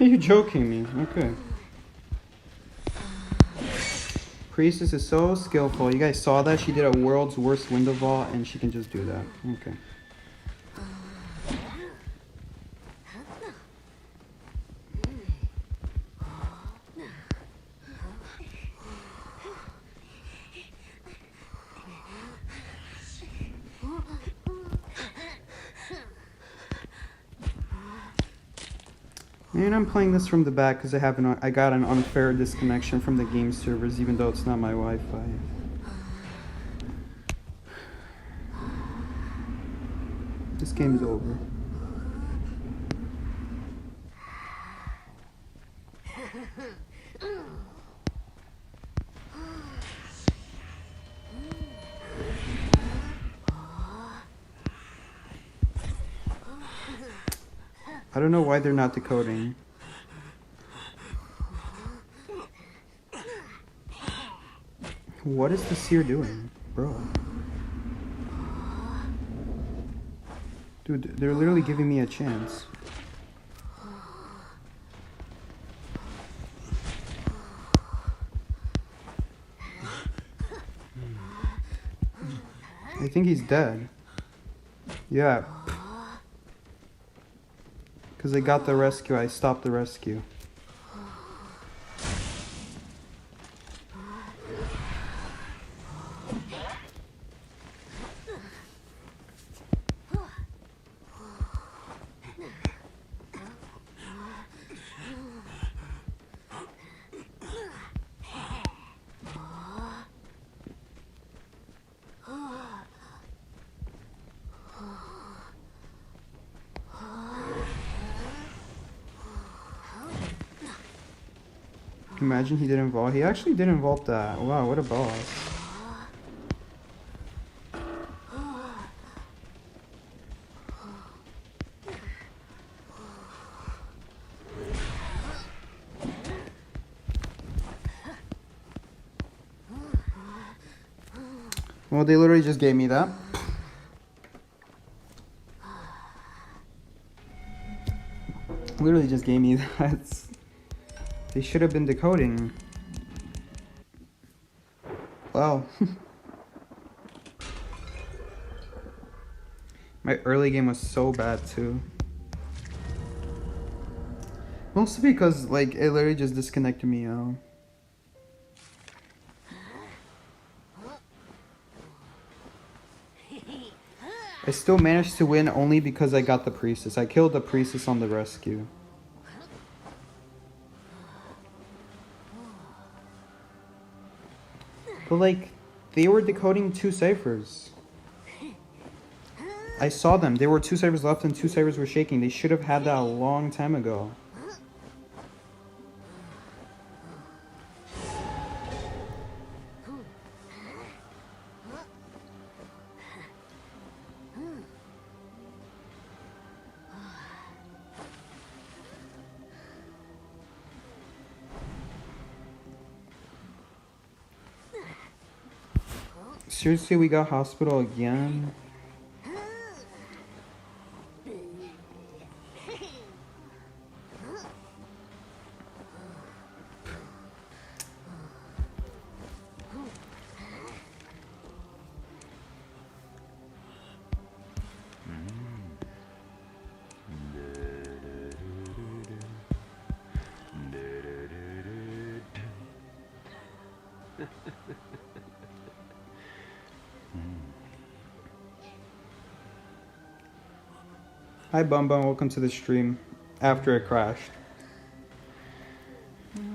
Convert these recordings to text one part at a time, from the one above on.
Are you joking me? Okay. Priestess is so skillful. You guys saw that? She did a world's worst window vault and she can just do that. Okay. And I'm playing this from the back because I got an unfair disconnection from the game servers, even though it's not my Wi-Fi. This game's over. I don't know why they're not decoding. What is the seer doing? Bro. Dude, they're literally giving me a chance. I think he's dead. Yeah. Because I got the rescue, I stopped the rescue. Imagine he didn't vault. He actually didn't vault that. Wow, what a boss. Well, they literally just gave me that. Literally just gave me that. They should have been decoding. Wow. My early game was so bad too. Mostly because like it literally just disconnected me out. I still managed to win only because I got the priestess. I killed the priestess on the rescue. But like, they were decoding 2 ciphers. I saw them. There were 2 ciphers left and 2 ciphers were shaking. They should have had that a long time ago. Seriously, we got hospital again? Hi Bum Bum, welcome to the stream. After it crashed.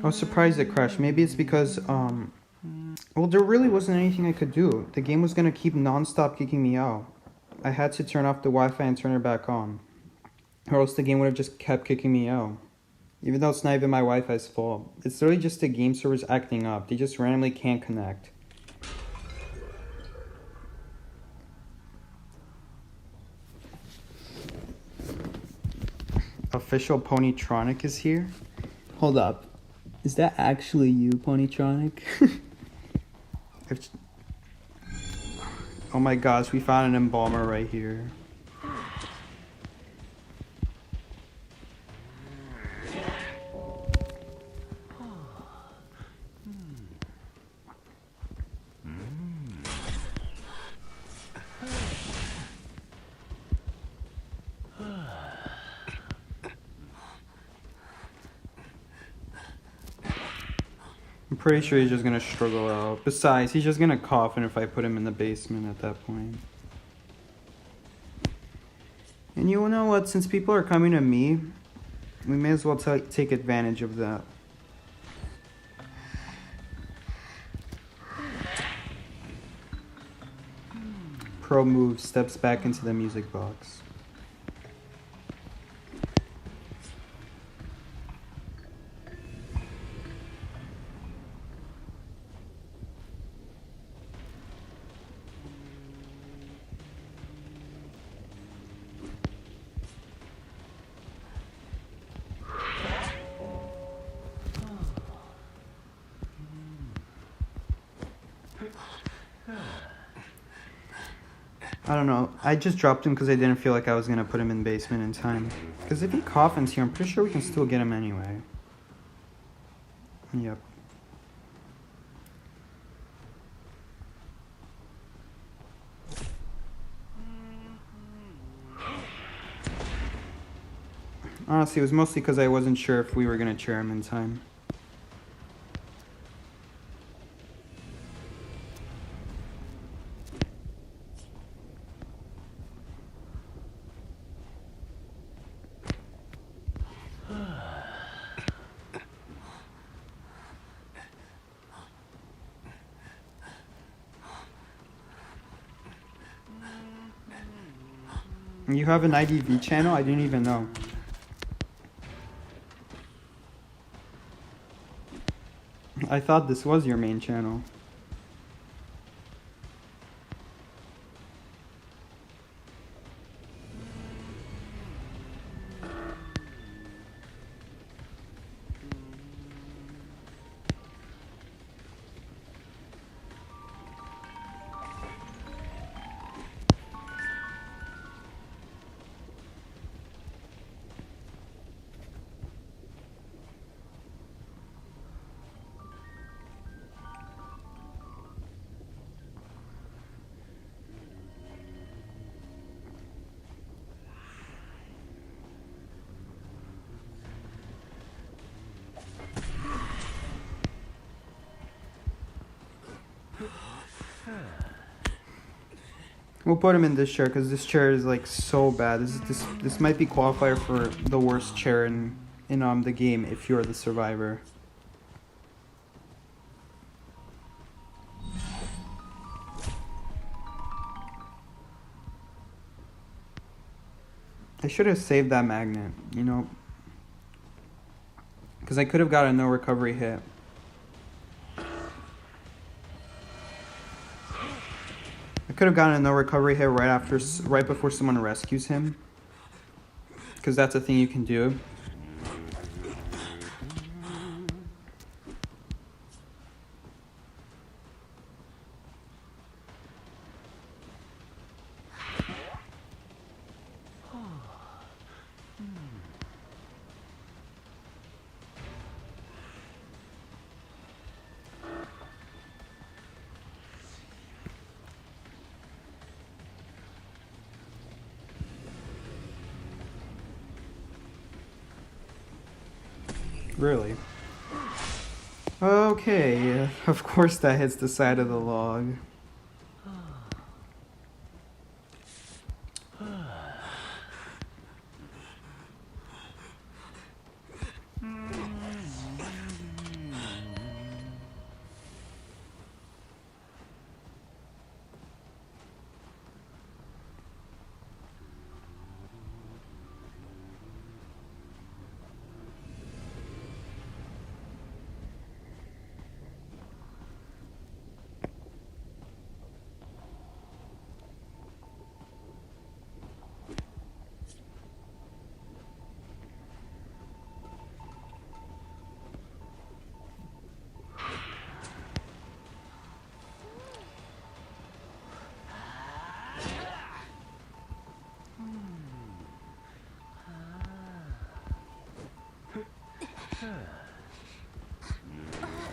I was surprised it crashed. Maybe it's because, well, there really wasn't anything I could do. The game was gonna keep non-stop kicking me out. I had to turn off the Wi-Fi and turn it back on. Or else the game would have just kept kicking me out. Even though it's not even my Wi-Fi's fault. It's literally just the game servers acting up. They just randomly can't connect. Official Ponytronic is here. Hold up. Is that actually you, Ponytronic? Oh my gosh, we found an embalmer right here. I'm pretty sure he's just gonna struggle out. Besides, he's just gonna cough, and if I put him in the basement at that point. And you know what? Since people are coming to me, we may as well take advantage of that. Pro move, steps back into the music box. I don't know. I just dropped him because I didn't feel like I was going to put him in the basement in time. Because if he coffins here, I'm pretty sure we can still get him anyway. Yep. Honestly, it was mostly because I wasn't sure if we were going to chair him in time. You have an IDV channel? I didn't even know. I thought this was your main channel. We'll put him in this chair because this chair is like so bad. This might be qualifier for the worst chair in the game if you're the survivor. I should have saved that magnet, you know, because I could have got a no recovery hit. I could have gotten a no recovery hit right before someone rescues him, because that's a thing you can do. Really? Okay, of course that hits the side of the log.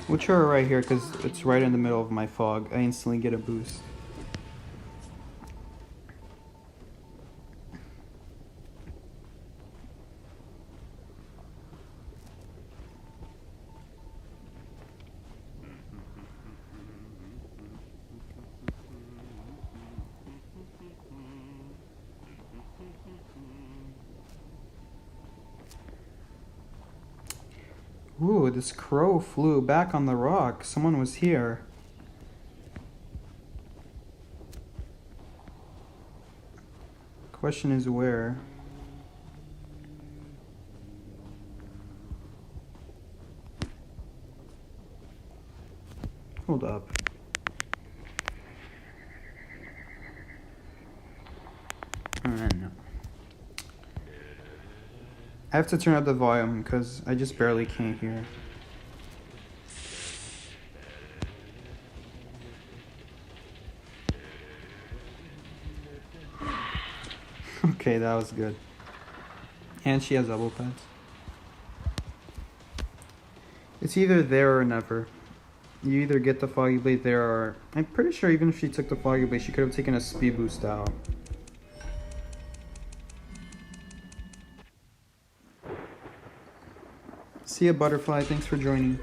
We'll try it right here because it's right in the middle of my fog. I instantly get a boost. Ooh, this crow flew back on the rock. Someone was here. Question is where? Hold up. No. I have to turn up the volume because I just barely can't hear. Okay, that was good. And she has elbow pads. It's either there or never. You either get the Foggy Blade there or... I'm pretty sure even if she took the Foggy Blade, she could have taken a speed boost out. See ya, Butterfly. Thanks for joining.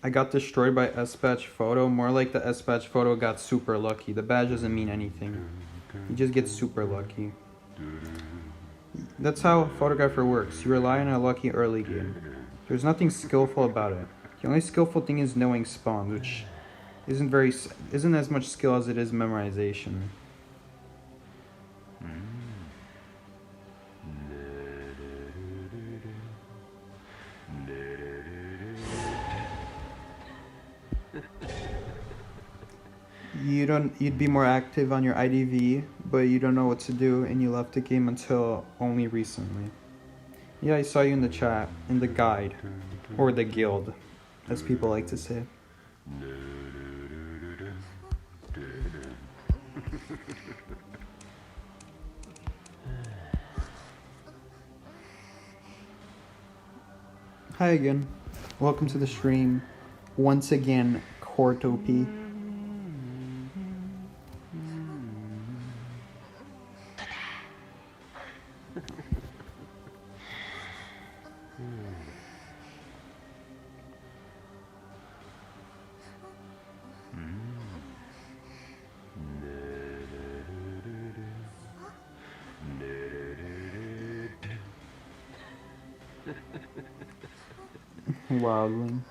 I got destroyed by S-Batch Photo. More like the S-Batch Photo got super lucky. The badge doesn't mean anything. You just get super lucky. That's how a photographer works. You rely on a lucky early game. There's nothing skillful about it. The only skillful thing is knowing spawns, which isn't as much skill as it is memorization. You'd be more active on your IDV, but you don't know what to do, and you left the game until only recently. Yeah, I saw you in the chat, in the guide, or the guild, as people like to say. Hi again. Welcome to the stream. Once again, Cortopy. Wildling.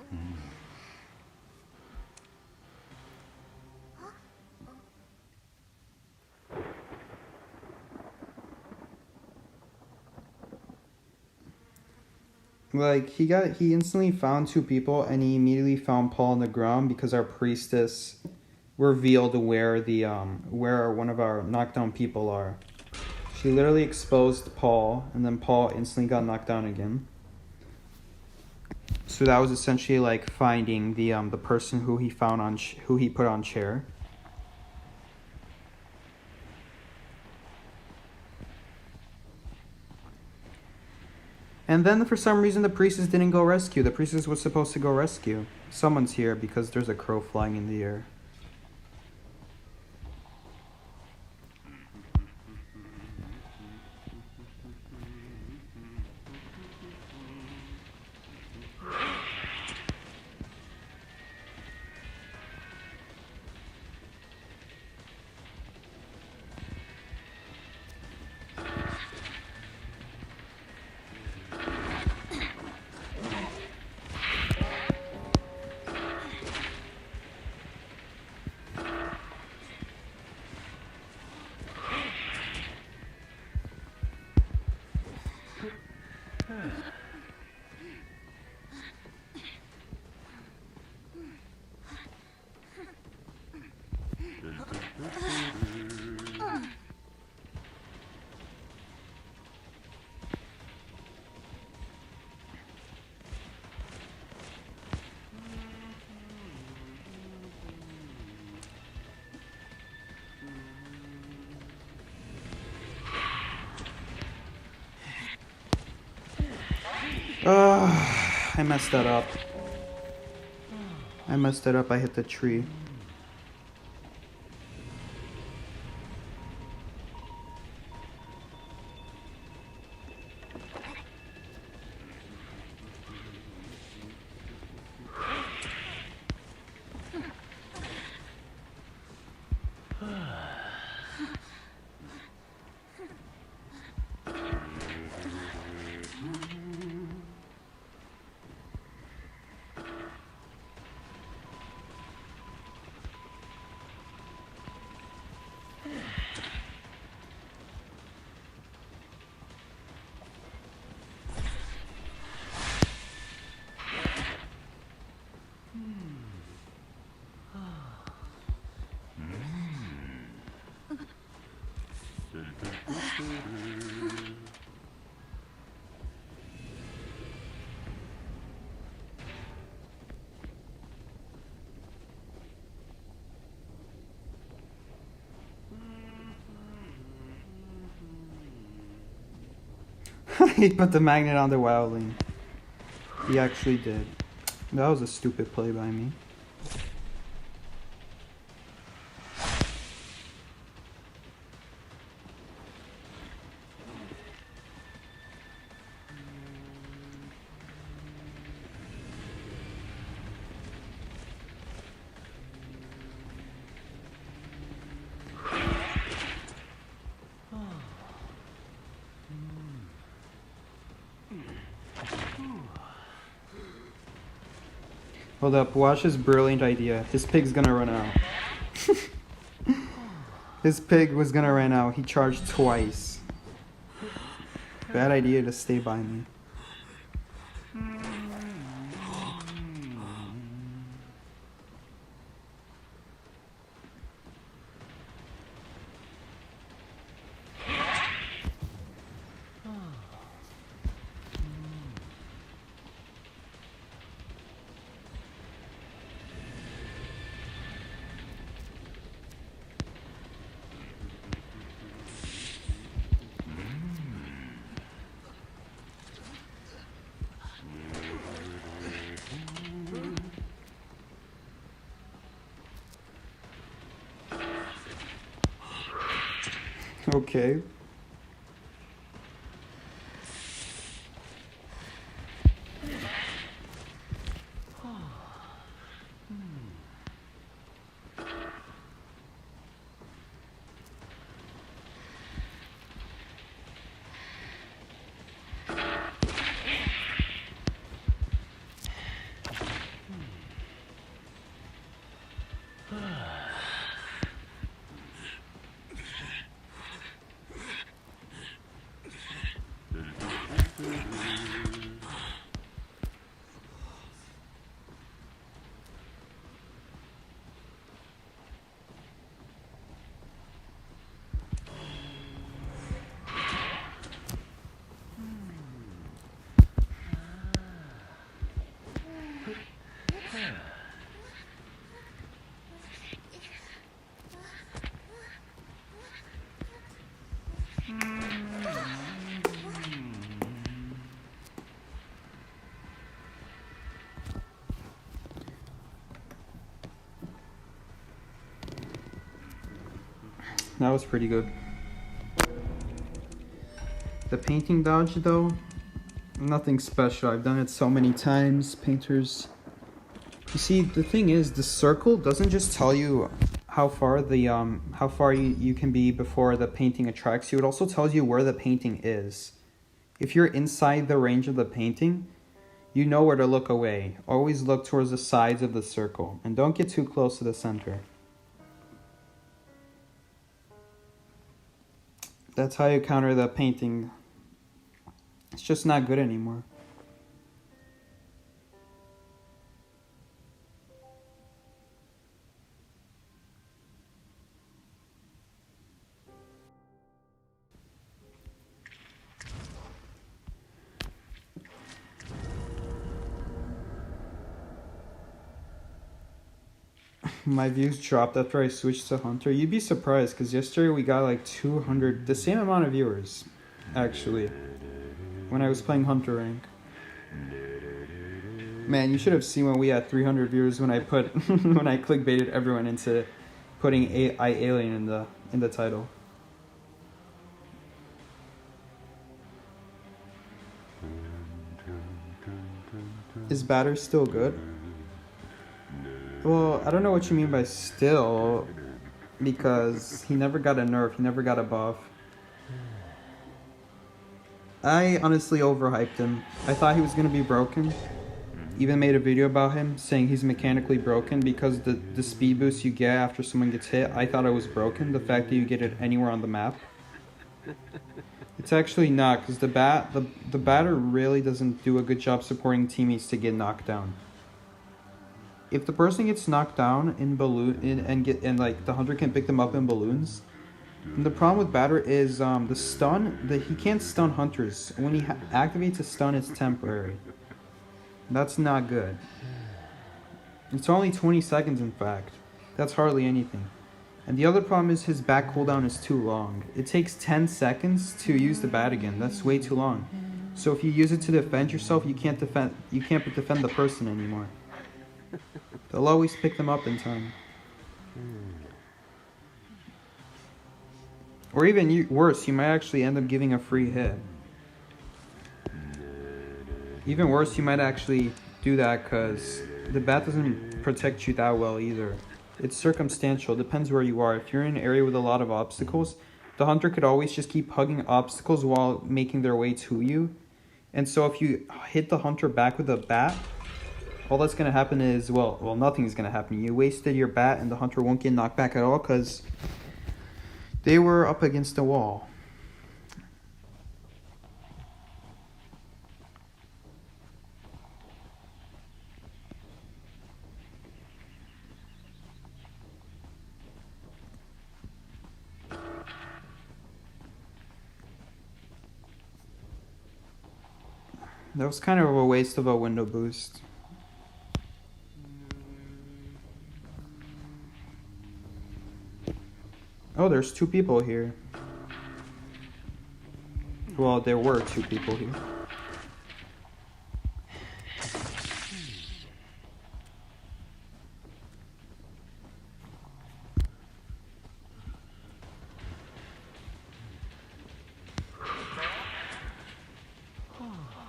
Like, he instantly found two people, and he immediately found Paul on the ground because our priestess revealed where one of our knockdown people are. She literally exposed Paul, and then Paul instantly got knocked down again. So that was essentially like finding the person who he found who he put on chair. And then for some reason the priestess didn't go rescue. The priestess was supposed to go rescue. Someone's here because there's a crow flying in the air. I messed that up. I hit the tree. He put the magnet on the wildling. He actually did. That was a stupid play by me. Hold up, watch his brilliant idea. His pig's gonna run out. His pig was gonna run out. He charged twice. Bad idea to stay by me. Okay. That was pretty good. The painting dodge though, nothing special. I've done it so many times. Painters, you see, the thing is, the circle doesn't just tell you how far you can be before the painting attracts you. It also tells you where the painting is. If you're inside the range of the painting, you know where to look away. Always look towards the sides of the circle and don't get too close to the center. That's how you counter the painting. It's just not good anymore. My views dropped after I switched to Hunter. You'd be surprised because yesterday we got like 200, the same amount of viewers, actually, when I was playing Hunter rank. Man, you should have seen when we had 300 viewers when I put when I clickbaited everyone into putting I Alien in the title. Is batter still good? Well, I don't know what you mean by still, because he never got a nerf, he never got a buff. I honestly overhyped him. I thought he was going to be broken. Even made a video about him saying he's mechanically broken because the speed boost you get after someone gets hit, I thought it was broken, the fact that you get it anywhere on the map. It's actually not, because the batter really doesn't do a good job supporting teammates to get knocked down. if the person gets knocked down in and like the hunter can pick them up in balloons, and the problem with batter is the stun, he can't stun hunters. When he activates a stun, it's temporary. That's not good. It's only 20 seconds, in fact. That's hardly anything. And the other problem is his back cooldown is too long. It takes 10 seconds to use the bat again. That's way too long. So if you use it to defend yourself, you can't defend the person anymore. They'll always pick them up in time. Or even worse, you might actually end up giving a free hit. Even worse, you might actually do that because the bat doesn't protect you that well either. It's circumstantial. It depends where you are. If you're in an area with a lot of obstacles, the hunter could always just keep hugging obstacles while making their way to you. And so if you hit the hunter back with a bat, all that's going to happen is, well, nothing's going to happen. You wasted your bat and the hunter won't get knocked back at all because they were up against the wall. That was kind of a waste of a window boost. Oh, there's 2 people here. Well, there were 2 people here.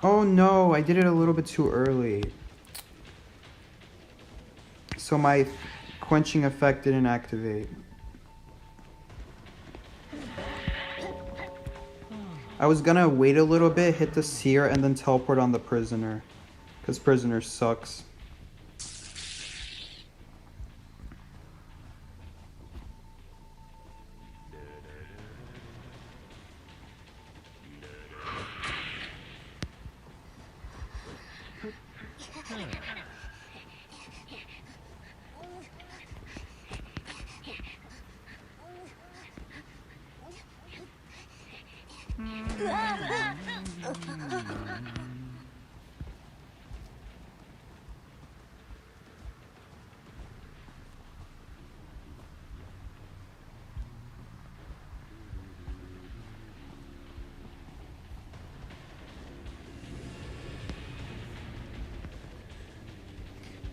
Oh no, I did it a little bit too early. So my quenching effect didn't activate. I was gonna wait a little bit, hit the seer, and then teleport on the prisoner. Because prisoner sucks.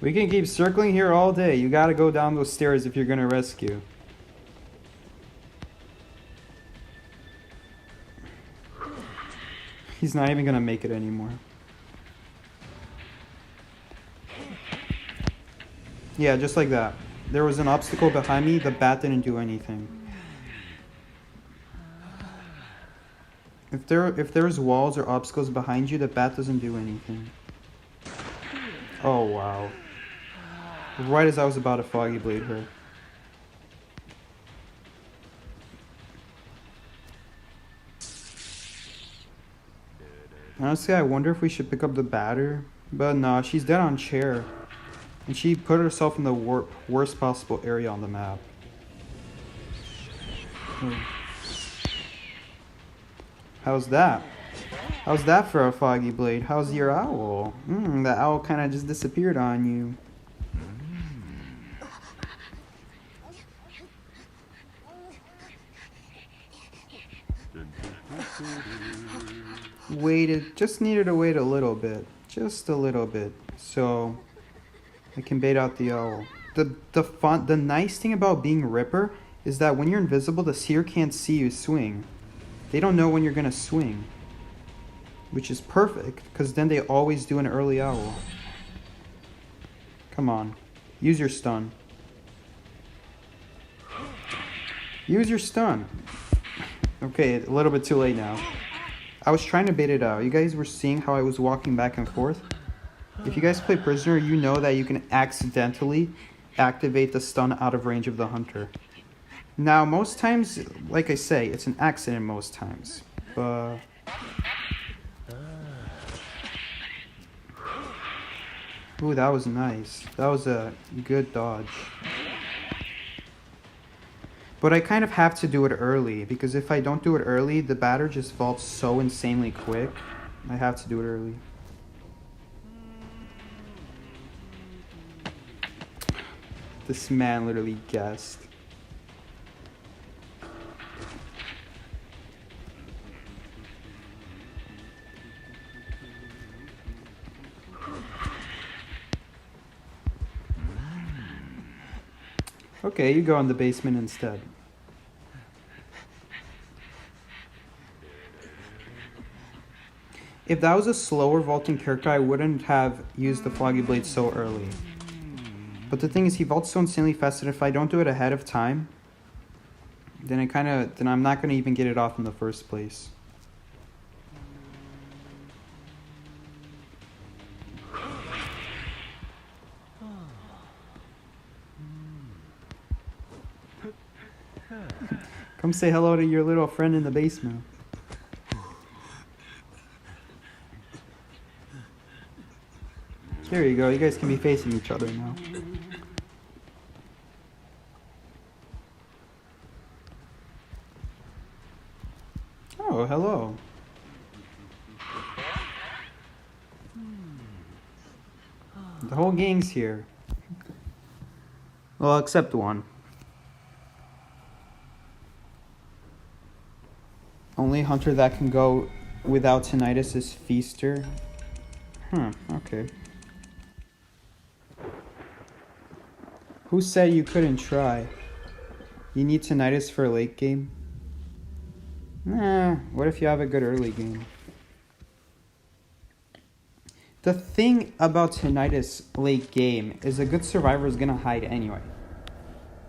We can keep circling here all day. You gotta go down those stairs if you're gonna rescue. He's not even gonna make it anymore. Yeah, just like that. There was an obstacle behind me, the bat didn't do anything. If there's walls or obstacles behind you, the bat doesn't do anything. Oh wow. Right as I was about to Foggy Blade her. Honestly, I wonder if we should pick up the batter. But nah, she's dead on chair. And she put herself in the worst possible area on the map. How's that? How's that for a Foggy Blade? How's your owl? The owl kind of just disappeared on you. Just needed to wait a little bit. Just a little bit. So I can bait out the owl. The nice thing about being Ripper is that when you're invisible, the seer can't see you swing. They don't know when you're gonna swing. Which is perfect, because then they always do an early owl. Come on. Use your stun. Use your stun. Okay, a little bit too late now. I was trying to bait it out. You guys were seeing how I was walking back and forth? If you guys play Prisoner, you know that you can accidentally activate the stun out of range of the hunter. Now, most times, like I say, it's an accident most times. But Ooh, that was nice. That was a good dodge. But I kind of have to do it early, because if I don't do it early, the batter just vaults so insanely quick. I have to do it early. This man literally guessed. Okay, you go in the basement instead. If that was a slower vaulting character, I wouldn't have used the Floggy Blade so early. But the thing is, he vaults so insanely fast that if I don't do it ahead of time, then I'm not going to even get it off in the first place. Come say hello to your little friend in the basement. There you go, you guys can be facing each other now. Oh, hello. The whole gang's here. Well, except one. Only hunter that can go without tinnitus is Feaster. Okay. Who said you couldn't try? You need tinnitus for a late game? Nah, what if you have a good early game? The thing about tinnitus late game is a good survivor is gonna hide anyway.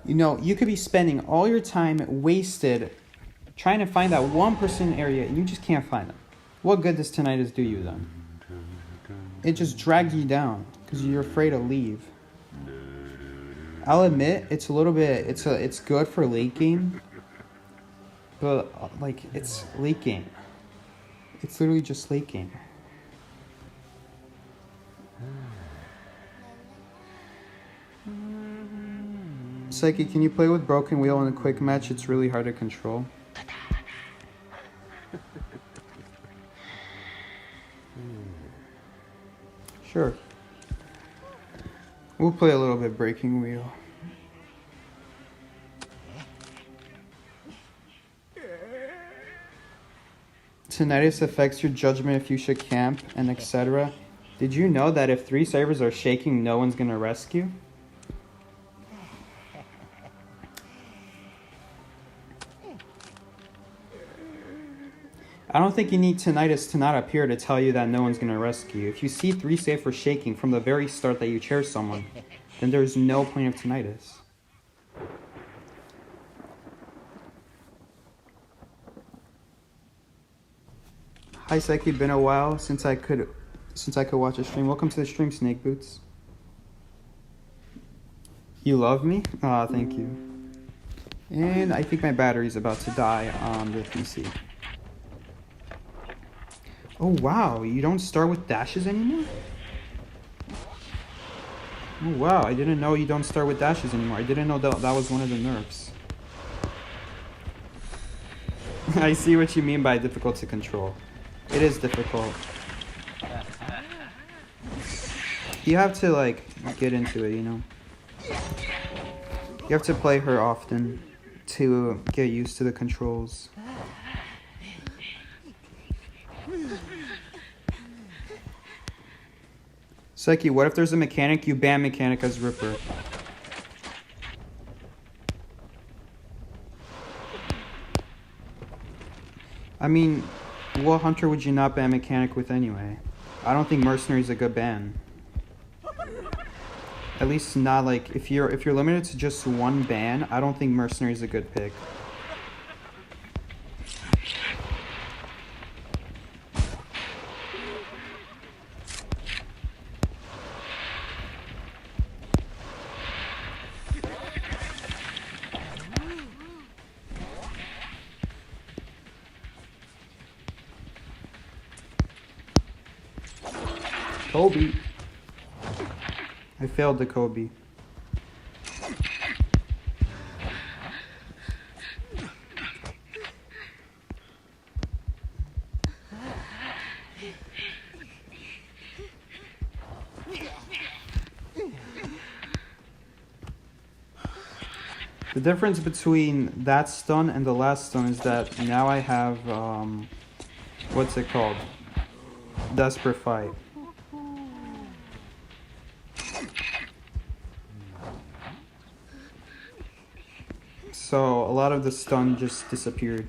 You know, you could be spending all your time wasted trying to find that 1% area and you just can't find them. What good does tinnitus do you then? It just drags you down because you're afraid to leave. I'll admit it's a little bit it's good for late game, but like it's late game. It's literally just late game. Psyche, can you play with Broken Wheel in a quick match? It's really hard to control. Sure. We'll play a little bit Breaking Wheel. Tinnitus affects your judgment if you should camp and etc. Did you know that if 3 servers are shaking, no one's gonna rescue? I don't think you need tinnitus to not appear to tell you that no one's gonna rescue you. If you see 3 servers shaking from the very start that you chair someone, then there's no point of tinnitus. Hi Psyche, been a while since I could watch a stream. Welcome to the stream, Snake Boots. You love me? Ah, thank you. And I think my battery's about to die on the PC. Oh wow, you don't start with dashes anymore? Oh wow, I didn't know you don't start with dashes anymore. I didn't know that was one of the nerfs. I see what you mean by difficult to control. It is difficult. You have to like get into it, you know? You have to play her often to get used to the controls. Psyche, what if there's a mechanic, you ban mechanic as Ripper? I mean, what hunter would you not ban mechanic with anyway? I don't think mercenary is a good ban. At least not like if you're limited to just one ban, I don't think mercenary is a good pick. Kobe. I failed the Kobe. The difference between that stun and the last stun is that now I have, what's it called? Desperate Fight. So a lot of the stun just disappeared.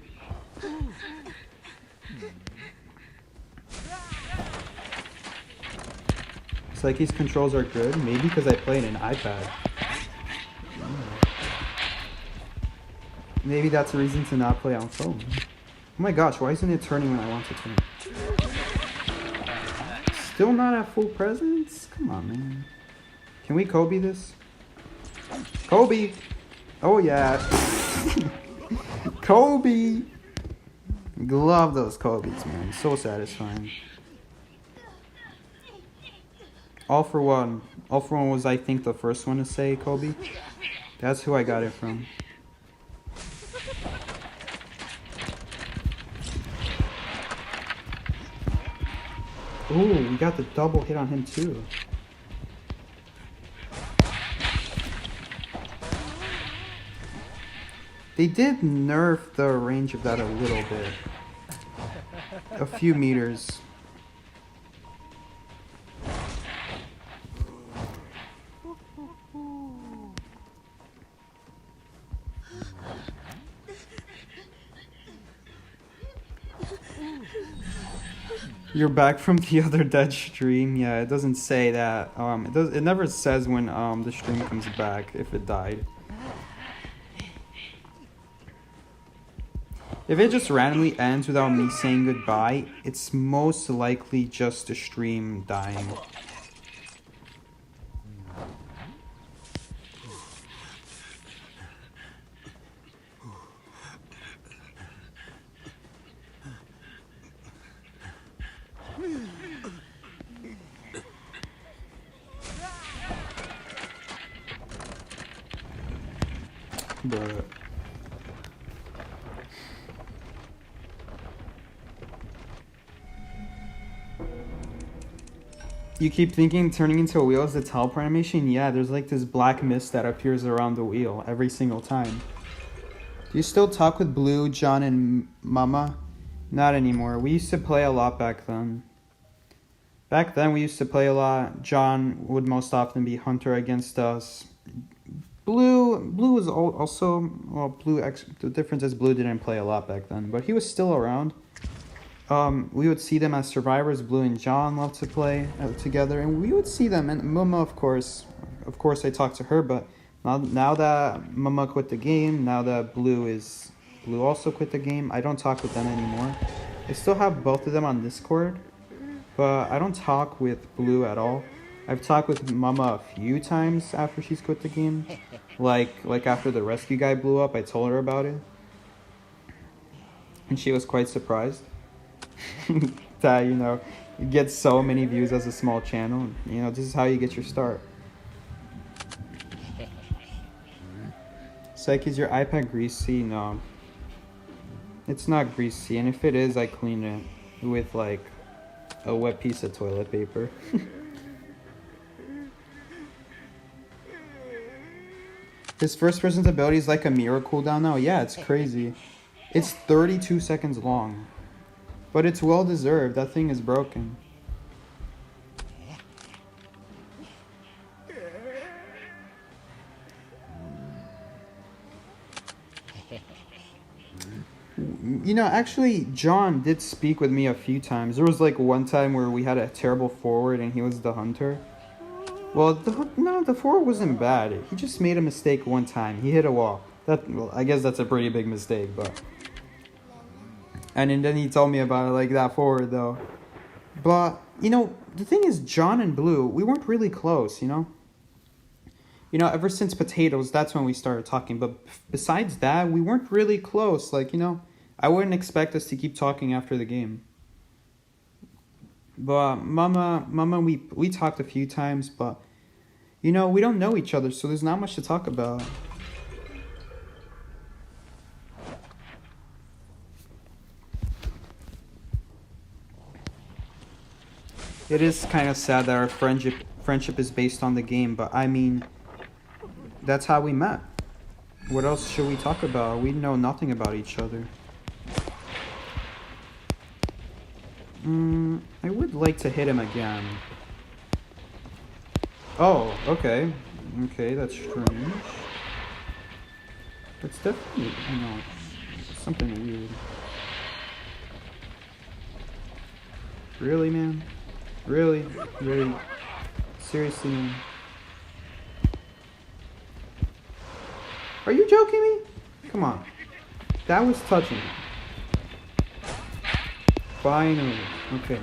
Psyche's controls are good, maybe because I played an iPad. Maybe that's a reason to not play on phone. Oh my gosh, why isn't it turning when I want to turn? Still not at full presence? Come on, man. Can we Kobe this? Kobe! Oh yeah. Kobe! Love those Kobe's, man. So satisfying. All for One. All for One was, I think, the first one to say Kobe. That's who I got it from. Ooh, we got the double hit on him too. They did nerf the range of that a little bit. A few meters. You're back from the other dead stream. Yeah, it doesn't say that. It never says when the stream comes back if it died. If it just randomly ends without me saying goodbye, it's most likely just the stream dying. But you keep thinking turning into a wheel is the teleport animation? Yeah, there's like this black mist that appears around the wheel every single time. Do you still talk with Blue, John, and Mama? Not anymore. We used to play a lot back then. Back then we used to play a lot. John would most often be Hunter against us. Blue was also, well, the difference is Blue didn't play a lot back then, but he was still around. We would see them as survivors. Blue and John loved to play together, and we would see them. And Mama, of course, I talked to her, but now that Mama quit the game, now that Blue also quit the game, I don't talk with them anymore. I still have both of them on Discord, but I don't talk with Blue at all. I've talked with Mama a few times after she's quit the game. Like after the rescue guy blew up, I told her about it. And she was quite surprised. That, you get so many views as a small channel. This is how you get your start. Psyche, is your iPad greasy? No. It's not greasy, and if it is, I clean it with like a wet piece of toilet paper. His first person's ability is like a mirror cooldown now. Yeah, it's crazy. It's 32 seconds long. But it's well deserved. That thing is broken. Actually, John did speak with me a few times. There was like one time where we had a terrible forward and he was the hunter. Well, the forward wasn't bad. He just made a mistake one time. He hit a wall. I guess that's a pretty big mistake, but... And then he told me about it, like, that forward, though. But, the thing is, John and Blue, we weren't really close, ever since Potatoes, that's when we started talking. But besides that, we weren't really close. Like, I wouldn't expect us to keep talking after the game. But Mama, we talked a few times, but You know, we don't know each other, so there's not much to talk about. It is kind of sad that our friendship is based on the game, but I mean, that's how we met. What else should we talk about? We know nothing about each other. I would like to hit him again. Oh, okay. Okay, that's strange. That's definitely, you know, something weird. Really, man? Really? Really? Seriously, man? Are you joking me? Come on. That was touching. Finally. Okay.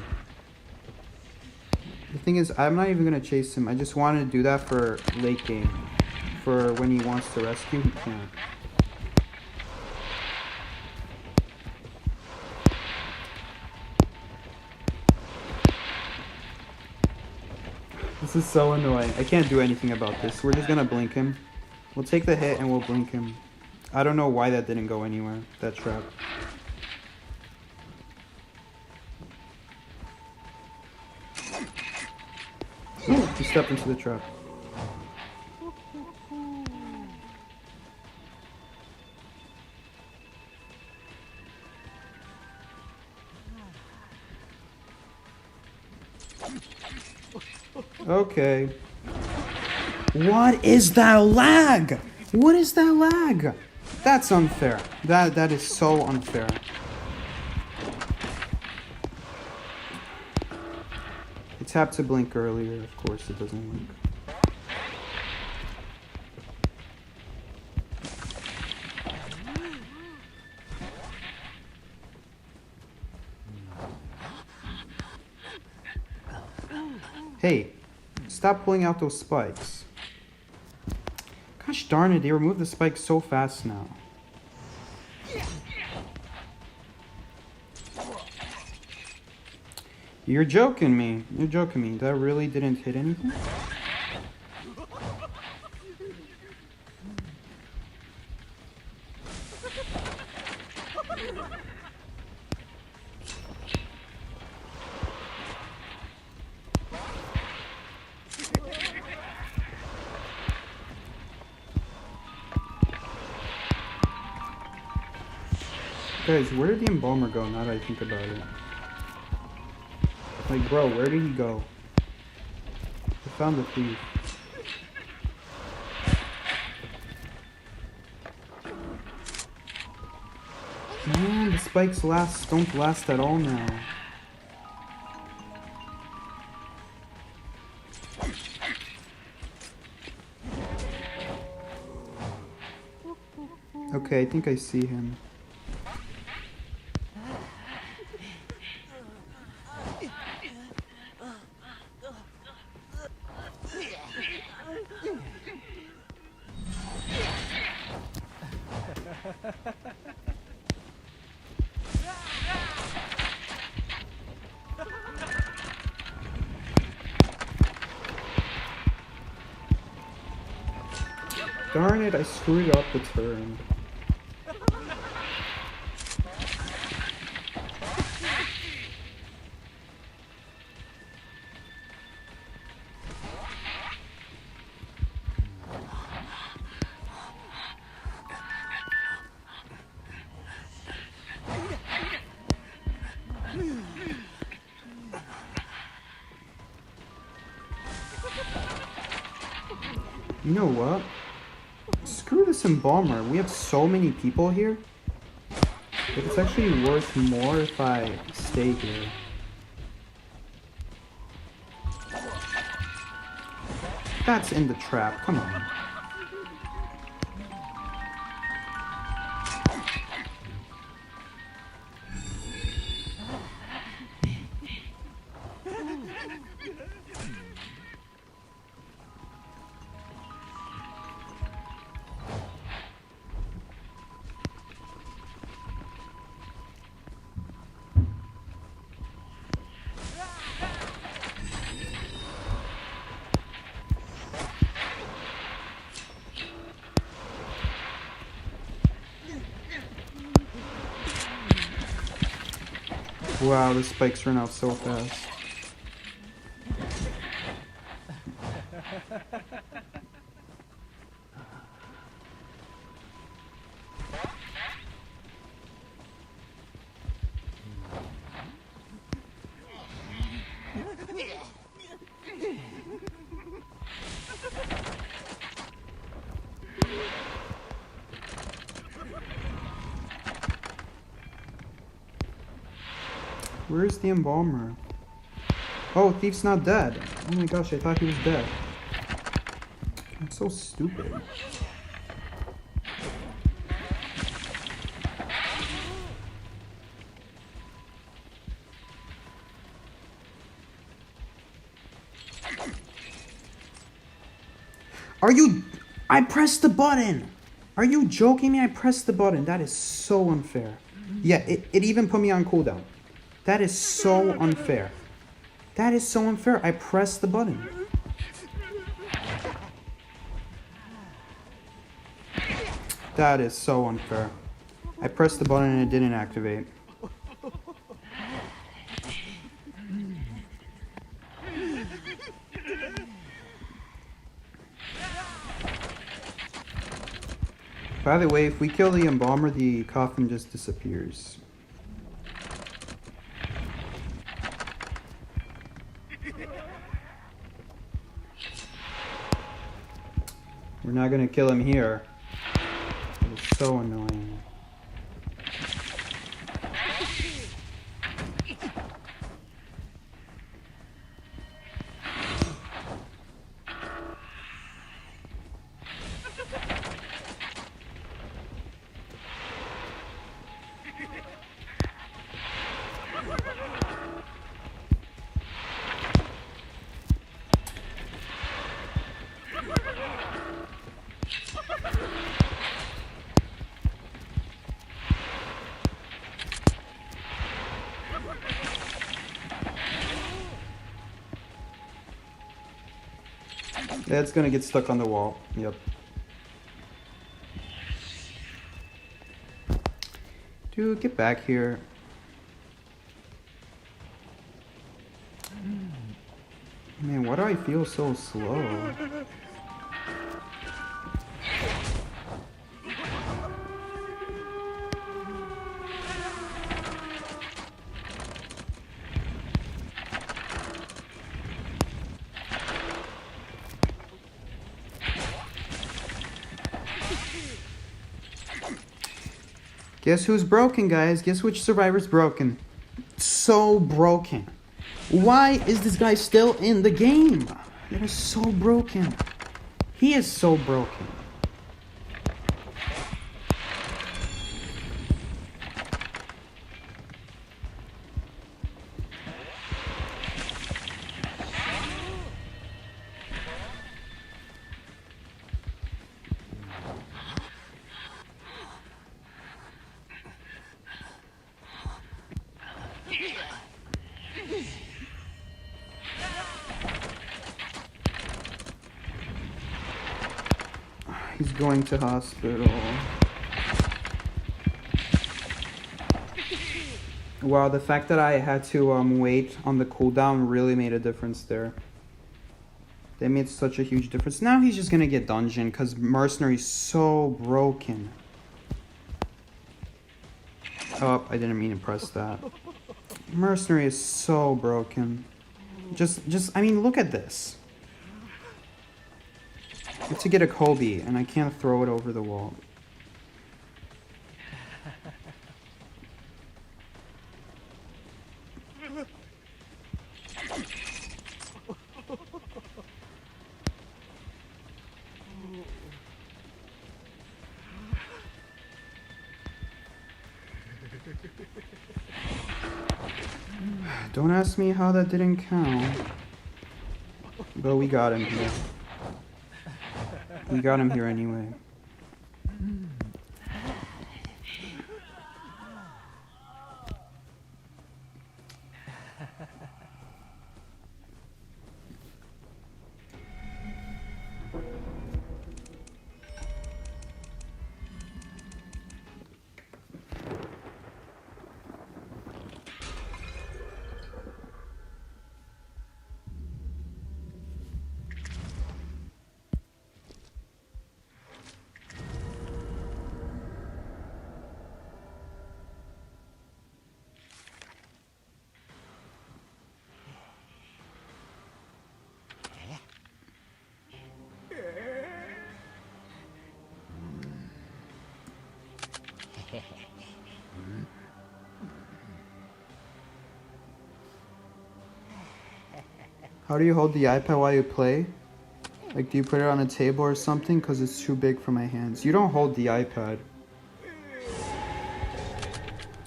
The thing is, I'm not even gonna chase him. I just wanted to do that for late game. For when he wants to rescue, he can't. This is so annoying. I can't do anything about this. We're just gonna blink him. We'll take the hit and we'll blink him. I don't know why that didn't go anywhere, that trap. Ooh, he stepped into the trap. Okay. What is that lag? What is that lag? That's unfair. That is so unfair. I tapped to blink earlier. Of course it doesn't work. Hey, stop pulling out those spikes. Gosh darn it, they removed the spikes so fast now. You're joking me. You're joking me. That really didn't hit anything? Guys, where did the embalmer go now that I think about it? Like, bro, where did he go? I found the thief. Man, the spikes don't last at all now. Okay, I think I see him. Darn it, I screwed up the turn. You know what? Screw this embalmer. We have so many people here. But it's actually worth more if I stay here. That's in the trap. Come on. Wow, the spikes run out so fast. Where's the embalmer? Oh, Thief's not dead. Oh my gosh, I thought he was dead. I'm so stupid. Are you... I pressed the button! Are you joking me? I pressed the button. That is so unfair. Yeah, it even put me on cooldown. That is so unfair. That is so unfair. I pressed the button. That is so unfair. I pressed the button and it didn't activate. By the way, if we kill the embalmer, the coffin just disappears. We're not gonna kill him here. It's so annoying. Yeah, it's gonna get stuck on the wall. Yep. Dude, get back here. Man, why do I feel so slow? Guess who's broken, guys? Guess which survivor's broken? So broken. Why is this guy still in the game? That is so broken. He is so broken. He's going to hospital. Wow, the fact that I had to wait on the cooldown really made a difference there. That made such a huge difference. Now he's just gonna get dungeon because Mercenary's so broken. Oh, I didn't mean to press that. Mercenary is so broken. I mean, look at this. I have to get a Kobe, and I can't throw it over the wall. Don't ask me how that didn't count. But we got him here. We got him here anyway. How do you hold the iPad while you play? Like, do you put it on a table or something? Because it's too big for my hands. You don't hold the iPad.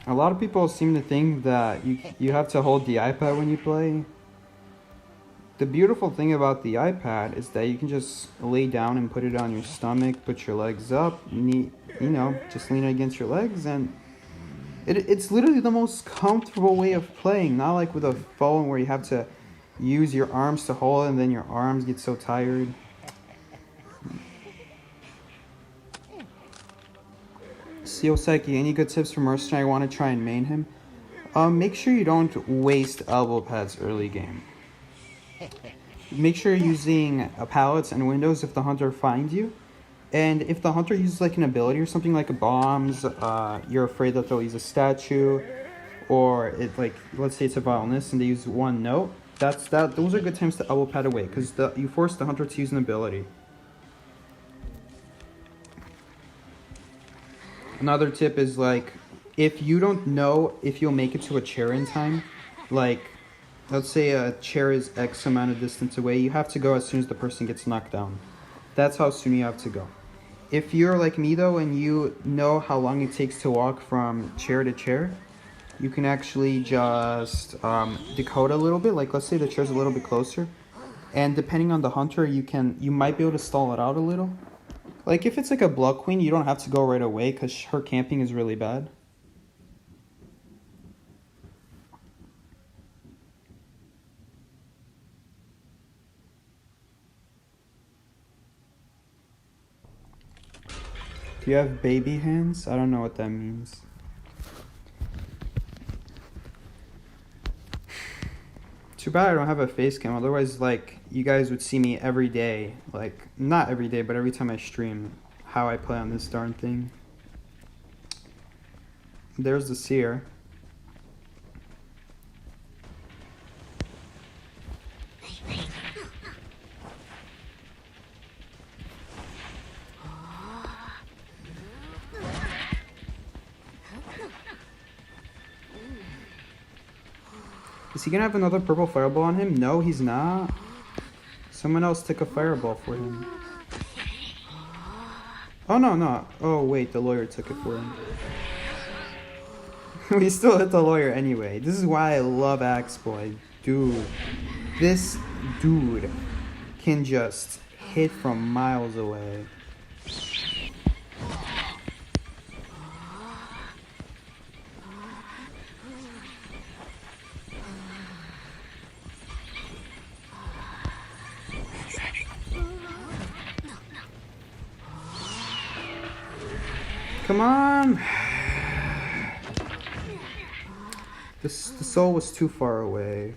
A lot of people seem to think that you have to hold the iPad when you play. The beautiful thing about the iPad is that you can just lay down and put it on your stomach, put your legs up, just lean against your legs, and it's literally the most comfortable way of playing. Not like with a phone where you have to use your arms to hold it and then your arms get so tired. Seal Psyche, any good tips for Mercenary? I want to try and main him. Make sure you don't waste elbow pads early game. Make sure you're using pallets and windows if the hunter finds you. And if the hunter uses like an ability or something like bombs, you're afraid that they'll use a statue, or it like let's say it's a violinist and they use one note. Those are good times to elbow pad away because you force the hunter to use an ability. Another tip is like if you don't know if you'll make it to a chair in time, like let's say a chair is X amount of distance away, you have to go as soon as the person gets knocked down. That's how soon you have to go. If you're like me though and you know how long it takes to walk from chair to chair, you can actually just decode a little bit. Like let's say the chair's a little bit closer, and depending on the hunter, you might be able to stall it out a little. Like if it's like a blood queen, you don't have to go right away because her camping is really bad. Do you have baby hands? I don't know what that means. Too bad I don't have a face cam. Otherwise, like, you guys would see me every day. Like, not every day, but every time I stream, how I play on this darn thing. There's the seer. Is he gonna have another purple fireball on him? No, he's not. Someone else took a fireball for him. Oh, no. Oh, wait, the lawyer took it for him. We still hit the lawyer anyway. This is why I love Axe Boy. Dude. This dude can just hit from miles away. Come on! The soul was too far away.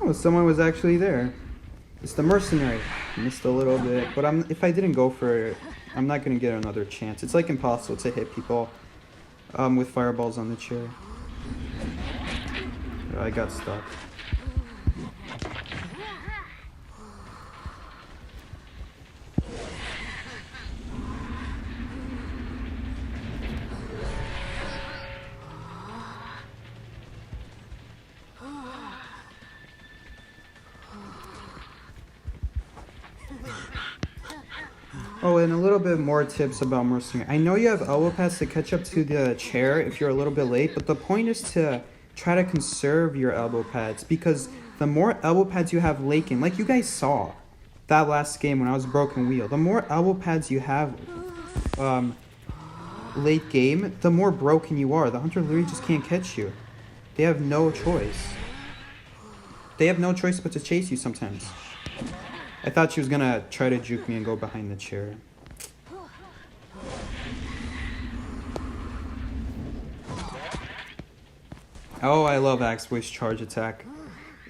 Oh, someone was actually there. It's the mercenary. Missed a little bit, but if I didn't go for it, I'm not gonna get another chance. It's like impossible to hit people with fireballs on the chair. I got stuck. Oh, and a little bit more tips about mercenary. I know you have elbow pads to catch up to the chair if you're a little bit late, but the point is to try to conserve your elbow pads because the more elbow pads you have late game, like you guys saw that last game when I was broken wheel, the more elbow pads you have late game, the more broken you are. The hunter literally just can't catch you. They have no choice. They have no choice but to chase you sometimes. I thought she was gonna try to juke me and go behind the chair. Oh, I love Axeboy's charge attack.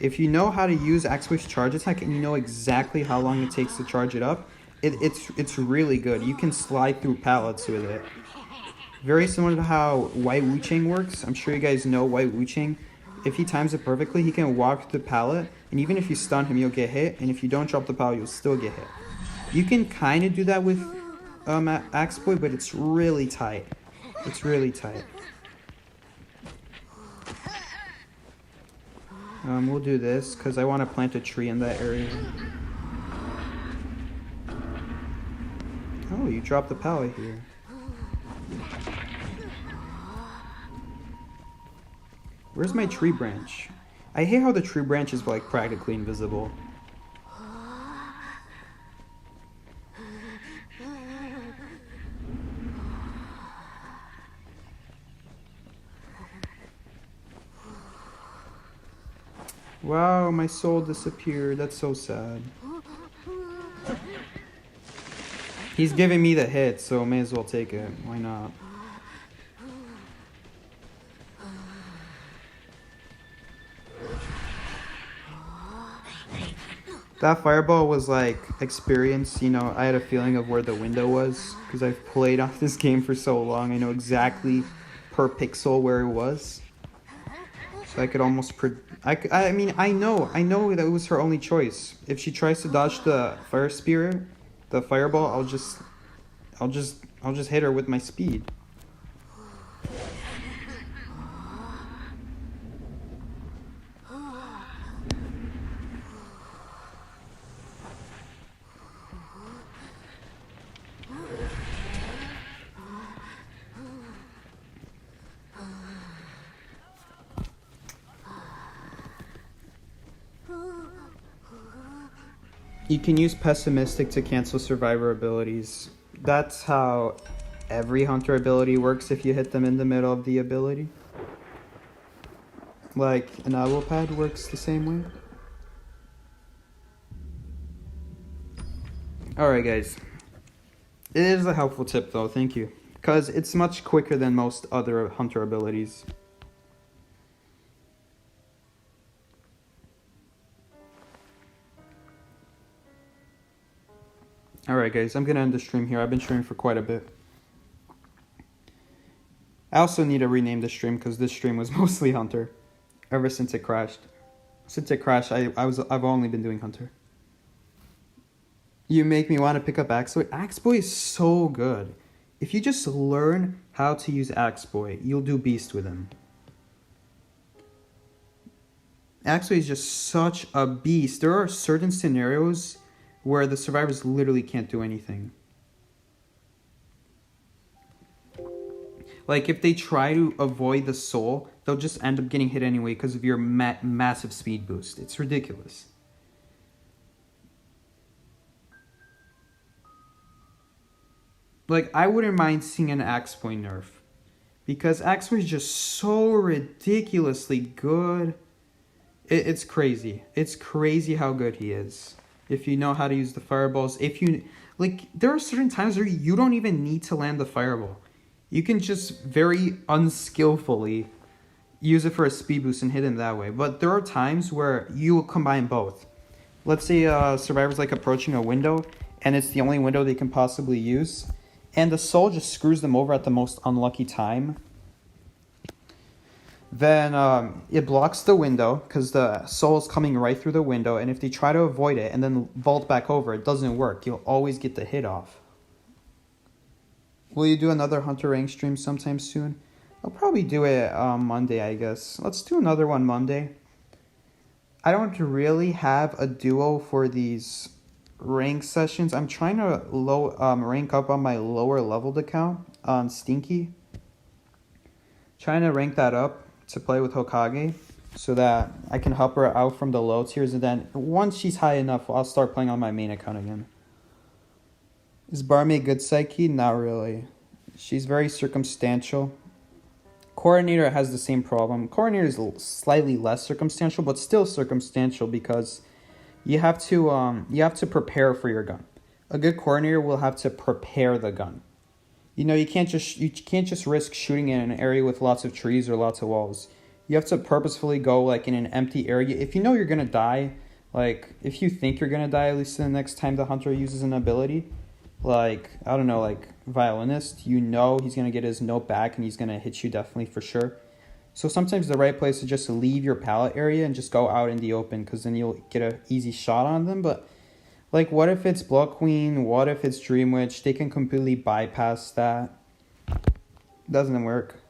If you know how to use Axeboy's charge attack and you know exactly how long it takes to charge it up, it's really good. You can slide through pallets with it. Very similar to how White Wu-Chang works. I'm sure you guys know White Wu-Chang. If he times it perfectly, he can walk the pallet, and even if you stun him, you'll get hit, and if you don't drop the pallet, you'll still get hit. You can kind of do that with Axeboy, but it's really tight. It's really tight. We'll do this, because I want to plant a tree in that area. Oh, you dropped the pallet here. Where's my tree branch? I hate how the tree branch is like practically invisible. Wow, my soul disappeared. That's so sad. He's giving me the hit, so may as well take it. Why not? That fireball was like experience, you know, I had a feeling of where the window was because I've played off this game for so long. I know exactly per pixel where it was. So I could almost I mean, I know that it was her only choice. If she tries to dodge the fire spirit, the fireball, I'll just hit her with my speed. You can use pessimistic to cancel survivor abilities. That's how every hunter ability works if you hit them in the middle of the ability. Like an elbow pad works the same way. Alright guys. It is a helpful tip though, thank you. Because it's much quicker than most other hunter abilities. Alright guys, I'm going to end the stream here. I've been streaming for quite a bit. I also need to rename the stream because this stream was mostly Hunter. Ever since it crashed. Since it crashed, I've only been doing Hunter. You make me want to pick up Axeboy. Axeboy is so good. If you just learn how to use Axeboy, you'll do Beast with him. Axeboy is just such a beast. There are certain scenarios where the survivors literally can't do anything. Like, if they try to avoid the soul, they'll just end up getting hit anyway because of your massive speed boost. It's ridiculous. Like, I wouldn't mind seeing an Axeboy nerf. Because Axeboy is just so ridiculously good. It's crazy. It's crazy how good he is. If you know how to use the fireballs. If you... Like, there are certain times where you don't even need to land the fireball. You can just very unskillfully use it for a speed boost and hit him that way. But there are times where you will combine both. Let's say survivor's like approaching a window, and it's the only window they can possibly use. And the soul just screws them over at the most unlucky time. Then it blocks the window because the soul is coming right through the window. And if they try to avoid it and then vault back over, it doesn't work. You'll always get the hit off. Will you do another Hunter Rank stream sometime soon? I'll probably do it Monday, I guess. Let's do another one Monday. I don't really have a duo for these rank sessions. I'm trying to rank up on my lower leveled account on Stinky. Trying to rank that up to play with Hokage so that I can help her out from the low tiers, and then once she's high enough, I'll start playing on my main account again. Is Barmaid good psyche? Not really. She's very circumstantial. Coordinator has the same problem. Coordinator is slightly less circumstantial, but still circumstantial because you have to prepare for your gun. A good coordinator will have to prepare the gun. You know, you can't just risk shooting in an area with lots of trees or lots of walls. You have to purposefully go like in an empty area. If you know you're gonna die, like if you think you're gonna die, at least the next time the hunter uses an ability, like I don't know, like violinist, you know he's gonna get his note back and he's gonna hit you definitely for sure. So sometimes the right place is just to leave your pallet area and just go out in the open, because then you'll get an easy shot on them. But like, what if it's Blood Queen? What if it's Dream Witch? They can completely bypass that. Doesn't work.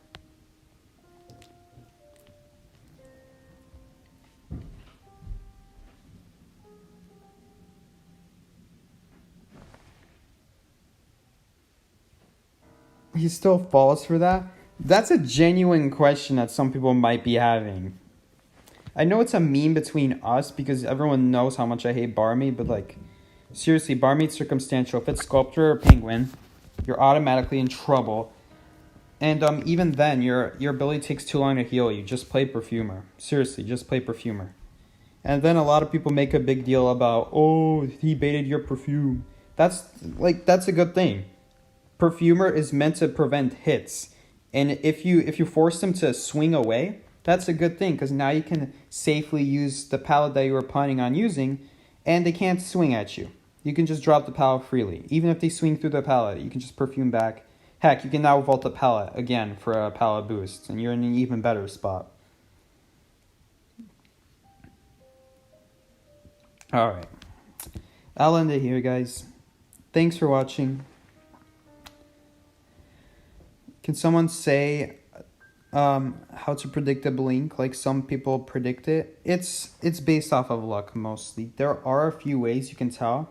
He still falls for that? That's a genuine question that some people might be having. I know it's a meme between us because everyone knows how much I hate Barmaid, but like, seriously, Barmaid's circumstantial. If it's Sculptor or Penguin, you're automatically in trouble. And even then, your ability takes too long to heal you. Just play Perfumer. Seriously, just play Perfumer. And then a lot of people make a big deal about, oh, he baited your perfume. That's a good thing. Perfumer is meant to prevent hits. And if you force them to swing away, that's a good thing, because now you can safely use the pallet that you were planning on using, and they can't swing at you. You can just drop the pallet freely. Even if they swing through the pallet, you can just perfume back. Heck, you can now vault the pallet again for a pallet boost, and you're in an even better spot. Alright. I'll end it here, guys. Thanks for watching. Can someone say how to predict a blink like some people predict it? It's based off of luck mostly. There are a few ways you can tell.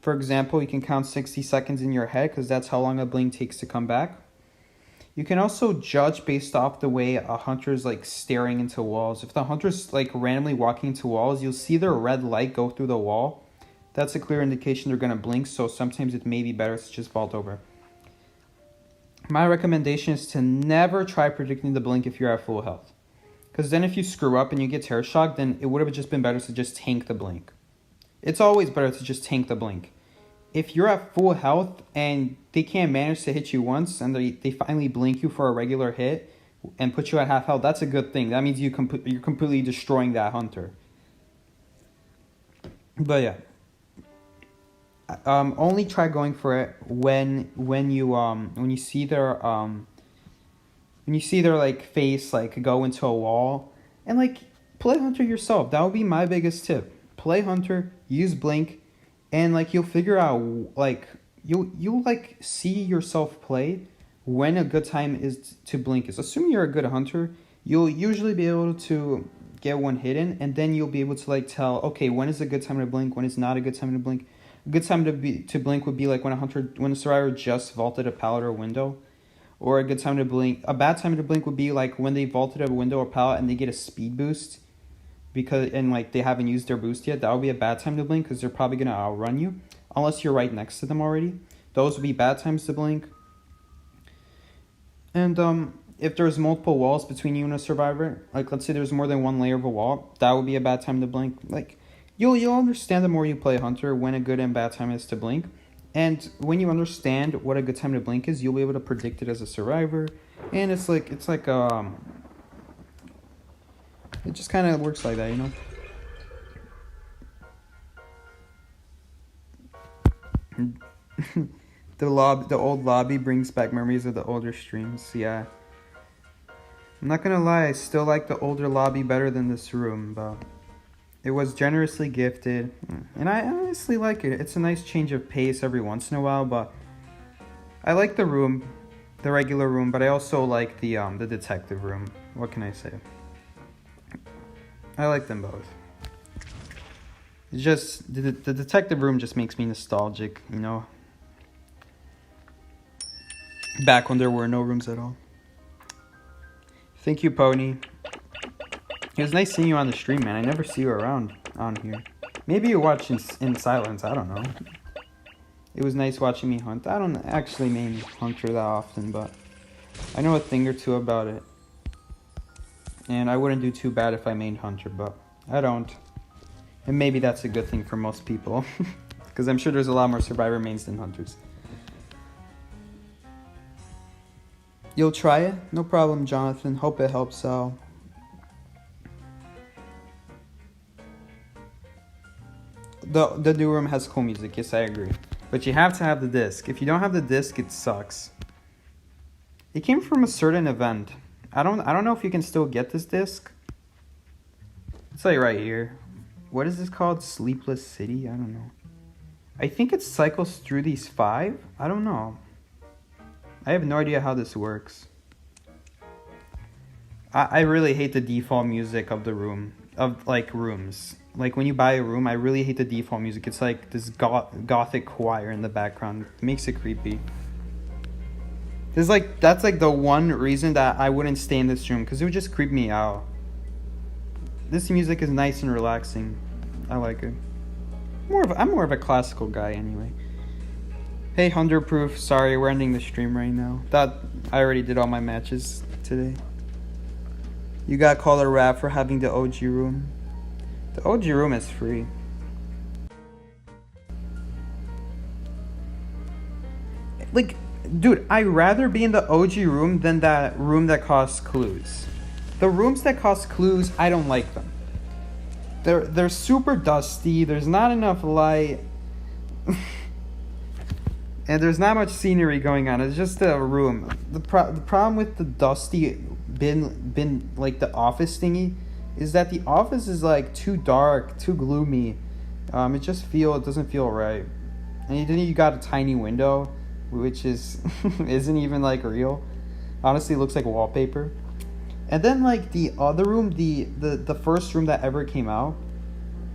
For example, you can count 60 seconds in your head because that's how long a blink takes to come back. You can also judge based off the way a hunter's like staring into walls. If the hunter's like randomly walking into walls, you'll see their red light go through the wall. That's a clear indication they're going to blink, so sometimes it may be better to just vault over. My recommendation is to never try predicting the blink if you're at full health. Because then if you screw up and you get terror shock, then it would have just been better to just tank the blink. It's always better to just tank the blink. If you're at full health and they can't manage to hit you once and they finally blink you for a regular hit and put you at half health, that's a good thing. That means you're completely destroying that hunter. But yeah. Only try going for it when you see their like face like go into a wall, and like play hunter yourself. That would be my biggest tip. Play hunter, use blink, and like you'll figure out like you'll like see yourself play when a good time is to blink is. Assuming you're a good hunter, you'll usually be able to get one hit in, and then you'll be able to like tell, okay, when is a good time to blink, when is not a good time to blink. A good time to blink would be like when a survivor just vaulted a pallet or a window. Or a good time to blink. A bad time to blink would be like when they vaulted a window or pallet and they get a speed boost and like they haven't used their boost yet. That would be a bad time to blink because they're probably gonna outrun you unless you're right next to them already. Those would be bad times to blink. And if there's multiple walls between you and a survivor, like let's say there's more than one layer of a wall, that would be a bad time to blink. Like You'll understand the more you play Hunter when a good and bad time is to blink. And when you understand what a good time to blink is, you'll be able to predict it as a survivor. And it just kind of works like that, you know? The old lobby brings back memories of the older streams, yeah. I'm not gonna lie, I still like the older lobby better than this room, but it was generously gifted, and I honestly like it. It's a nice change of pace every once in a while, but I like the room, the regular room, but I also like the detective room. What can I say? I like them both. It's just, the detective room just makes me nostalgic, you know? Back when there were no rooms at all. Thank you, Pony. It was nice seeing you on the stream, man. I never see you around on here. Maybe you watch in silence. I don't know. It was nice watching me hunt. I don't actually main Hunter that often, but I know a thing or two about it. And I wouldn't do too bad if I mained Hunter, but I don't. And maybe that's a good thing for most people. Because I'm sure there's a lot more Survivor mains than Hunters. You'll try it? No problem, Jonathan. Hope it helps out. the new room has cool music. Yes, I agree. But you have to have the disc. If you don't have the disc, it sucks. It came from a certain event. I don't know if you can still get this disc. It's like right here. What is this called? Sleepless City? I don't know. I think it cycles through these 5. I don't know. I have no idea how this works. I really hate the default music of the room. Of, like, rooms. Like, when you buy a room, I really hate the default music. It's like this gothic choir in the background. It makes it creepy. That's like the one reason that I wouldn't stay in this room, because it would just creep me out. This music is nice and relaxing. I like it. I'm more of a classical guy anyway. Hey, 100 Proof. Sorry, we're ending the stream right now. I already did all my matches today. You got called a rat for having the OG room. The OG room is free. Like, dude, I'd rather be in the OG room than that room that costs clues. The rooms that cost clues, I don't like them. They're super dusty. There's not enough light. And there's not much scenery going on. It's just a room. The problem with the dusty bin like the office thingy is that the office is like too dark, too gloomy. It doesn't feel right. And then you got a tiny window, which isn't even like real. Honestly, it looks like wallpaper. And then like the other room, the first room that ever came out,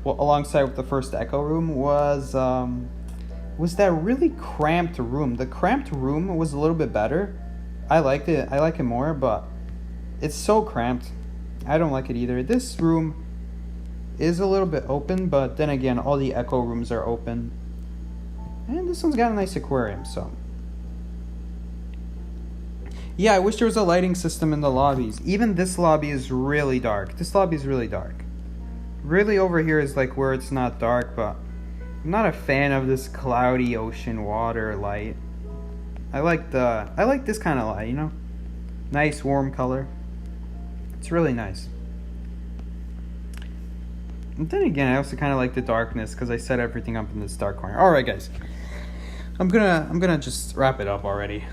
well, alongside with the first Echo room, was that really cramped room. The cramped room was a little bit better. I liked it. I like it more, but it's so cramped. I don't like it either. This room is a little bit open, but then again, all the Echo rooms are open. And this one's got a nice aquarium, so. Yeah, I wish there was a lighting system in the lobbies. Even this lobby is really dark. This lobby is really dark. Really over here is like where it's not dark, but I'm not a fan of this cloudy ocean water light. I like this kind of light, you know? Nice warm color. It's really nice. And then again, I also kind of like the darkness because I set everything up in this dark corner. All right, guys. I'm gonna just wrap it up already.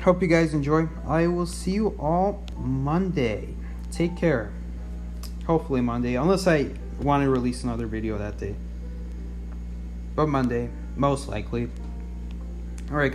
Hope you guys enjoy. I will see you all Monday. Take care. Hopefully Monday, unless I want to release another video that day. But Monday, most likely.